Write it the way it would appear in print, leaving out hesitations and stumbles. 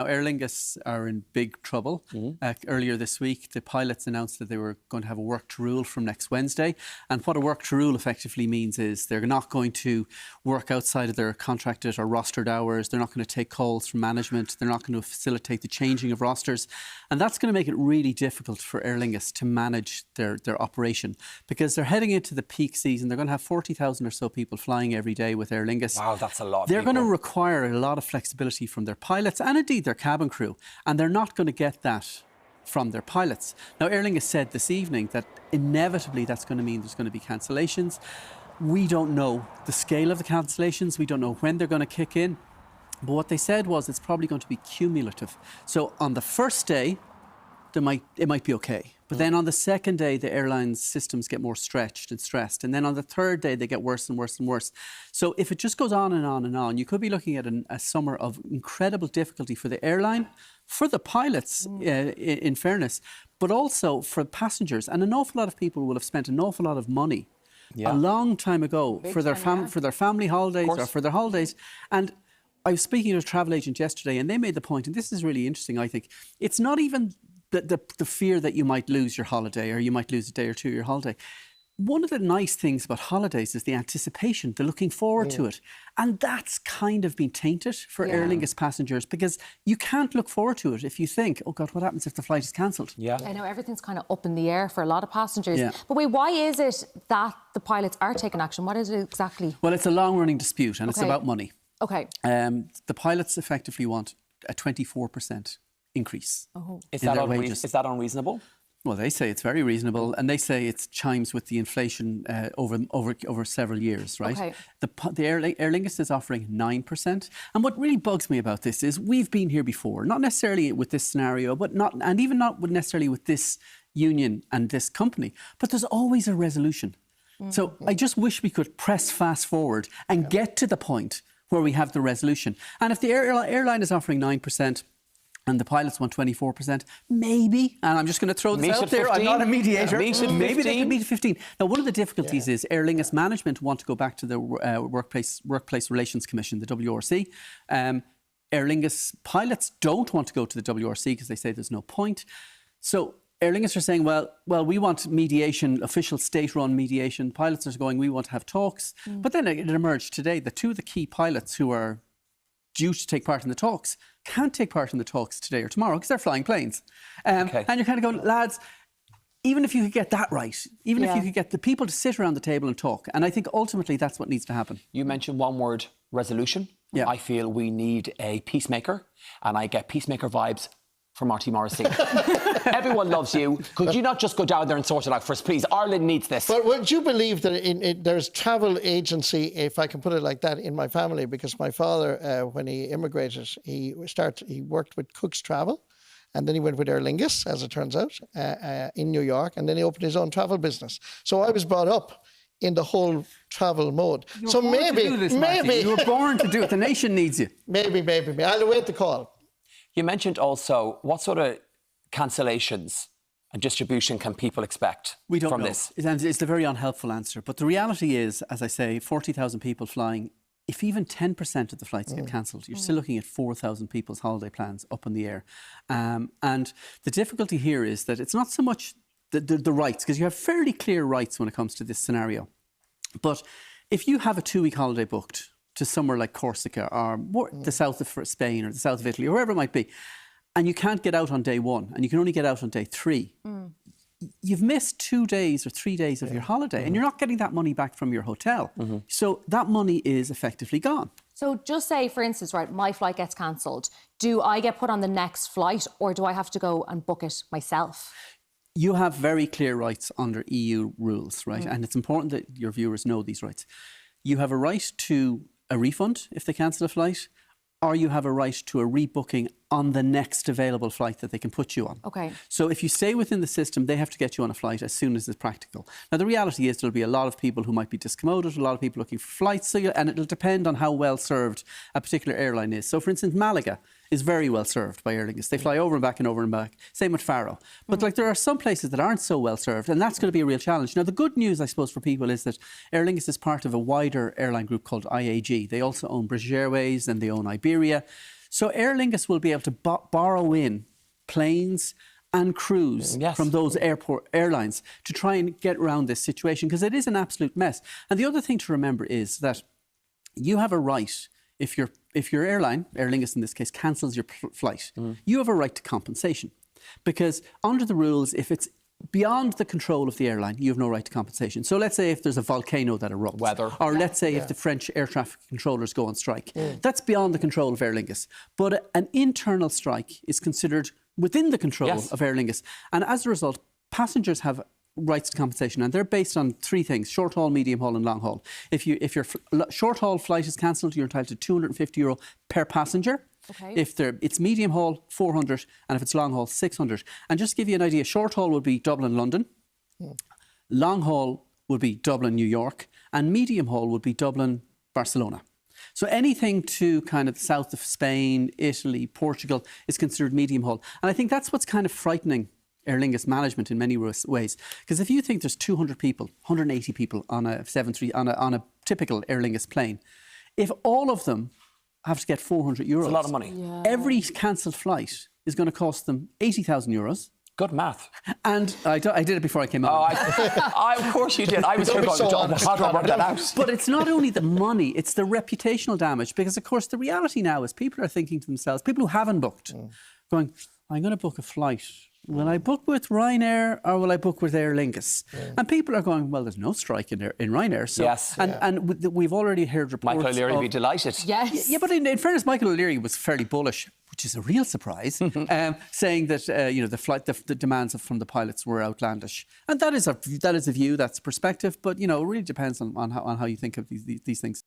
Now, Aer Lingus are in big trouble. Earlier this week, the pilots announced that they were going to have a work to rule from next Wednesday. And what a work to rule effectively means is they're not going to work outside of their contracted or rostered hours. They're not going to take calls from management. They're not going to facilitate the changing of rosters. And that's going to make it really difficult for Aer Lingus to manage their operation, because they're heading into the peak season. They're going to have 40,000 or so people flying every day with Aer Lingus. Wow, that's a lot. They're going to require a lot of flexibility from their pilots and indeed their cabin crew, and they're not going to get that from their pilots. Now, Aer Lingus said this evening that inevitably that's going to mean there's going to be cancellations. We don't know the scale of the cancellations. We don't know when they're going to kick in. But what they said was it's probably going to be cumulative. So on the first day, it might be okay. But then on the second day, the airline's systems get more stretched and stressed. And then on the third day, they get worse and worse and worse. So if it just goes on and on and on, you could be looking at a summer of incredible difficulty for the airline, for the pilots, in fairness, but also for passengers. And an awful lot of people will have spent an awful lot of money a long time ago for their family holidays or for their holidays. And I was speaking to a travel agent yesterday, and they made the point, and this is really interesting, I think. It's not even the fear that you might lose your holiday or you might lose a day or two of your holiday. One of the nice things about holidays is the anticipation, the looking forward to it. And that's kind of been tainted for Aer Lingus passengers, because you can't look forward to it if you think, oh God, what happens if the flight is cancelled? I know everything's kind of up in the air for a lot of passengers. But wait, why is it that the pilots are taking action? What is it exactly? Well, it's a long-running dispute and it's about money. Okay. The pilots effectively want a 24% increase Is in their wages. Is that unreasonable? Well, they say it's very reasonable, and they say it chimes with the inflation over several years, right? Okay. The Aer Lingus is offering 9%. And what really bugs me about this is we've been here before, not necessarily with this scenario, but even not necessarily with this union and this company, but there's always a resolution. So I just wish we could press fast forward and get to the point where we have the resolution. And if the airline is offering 9%, and the pilots want 24%, maybe, and I'm just going to throw this out there, I'm not a mediator, maybe they can meet 15. Now, one of the difficulties is Aer Lingus management want to go back to the Workplace Relations Commission, the WRC. Aer Lingus pilots don't want to go to the WRC because they say there's no point. So Aer Lingus are saying, well, we want mediation, official state-run mediation. Pilots are going, we want to have talks. But then it emerged today that two of the key pilots who are due to take part in the talks can't take part in the talks today or tomorrow because they're flying planes. And you're kind of going, lads, even if you could get that right, even if you could get the people to sit around the table and talk, and I think ultimately that's what needs to happen. You mentioned one word, resolution. I feel we need a peacemaker, and I get peacemaker vibes from Marty Morrissey. Everyone loves you. Could you not just go down there and sort it out for us, please? Ireland needs this. But would you believe that there's travel agency, if I can put it like that, in my family? Because my father, when he immigrated, he worked with Cook's Travel, and then he went with Aer Lingus, as it turns out, in New York, and then he opened his own travel business. So I was brought up in the whole travel mode. So maybe you were born to do it. The nation needs you. Maybe. I'll await the call. You mentioned also what sort of cancellations and distribution can people expect from this? It's the very unhelpful answer. But the reality is, as I say, 40,000 people flying. If even 10% of the flights get cancelled, you're still looking at 4,000 people's holiday plans up in the air. And the difficulty here is that it's not so much the rights, because you have fairly clear rights when it comes to this scenario. But if you have a 2-week holiday booked to somewhere like Corsica or the south of Spain or the south of Italy or wherever it might be, and you can't get out on day 1 and you can only get out on day 3, you've missed 2 days or 3 days of your holiday and you're not getting that money back from your hotel. So that money is effectively gone. So just say, for instance, right, my flight gets cancelled. Do I get put on the next flight or do I have to go and book it myself? You have very clear rights under EU rules, right? And it's important that your viewers know these rights. You have a right to a refund if they cancel a flight, or you have a right to a rebooking on the next available flight that they can put you on. Okay. So if you stay within the system, they have to get you on a flight as soon as it's practical. Now, the reality is there'll be a lot of people who might be discommoded, a lot of people looking for flights, and it'll depend on how well served a particular airline is. So, for instance, Malaga is very well served by Aer Lingus. They fly over and back and over and back. Same with Faro. But there are some places that aren't so well served, and that's going to be a real challenge. Now, the good news, I suppose, for people is that Aer Lingus is part of a wider airline group called IAG. They also own British Airways and they own Iberia. So Aer Lingus will be able to borrow in planes and crews from those airlines to try and get around this situation, because it is an absolute mess. And the other thing to remember is that you have a right, if your airline, Aer Lingus in this case, cancels your flight, you have a right to compensation. Because under the rules, if it's beyond the control of the airline, you have no right to compensation. So let's say if there's a volcano that erupts, weather, or let's say if the French air traffic controllers go on strike, that's beyond the control of Aer Lingus. But an internal strike is considered within the control of Aer Lingus. And as a result, passengers have rights to compensation, and they're based on three things: short haul, medium haul and long haul. If your short haul flight is cancelled, you're entitled to €250 per passenger. Okay. If it's medium haul, 400, and if it's long haul, 600. And just to give you an idea, short haul would be Dublin, London. Long haul would be Dublin, New York, and medium haul would be Dublin, Barcelona. So anything to kind of the south of Spain, Italy, Portugal is considered medium haul. And I think that's what's kind of frightening Aer Lingus management in many ways. Because if you think there's 200 people, 180 people on a 73 on a typical Aer Lingus plane, if all of them have to get €400, it's a lot of money. Yeah. Every cancelled flight is going to cost them €80,000. Good math. And I did it before I came out. Of course you did. I was here going, how do I work that out? But it's not only the money, it's the reputational damage. Because, of course, the reality now is people are thinking to themselves, people who haven't booked, going, I'm going to book a flight. Will I book with Ryanair or will I book with Aer Lingus? And people are going, well, there's no strike in Ryanair. So, and we've already heard reports. Michael O'Leary would be delighted. Yes. Yeah, but in fairness, Michael O'Leary was fairly bullish, which is a real surprise, saying that the demands from the pilots were outlandish. And that is a view, that's a perspective, but it really depends on how you think of these things.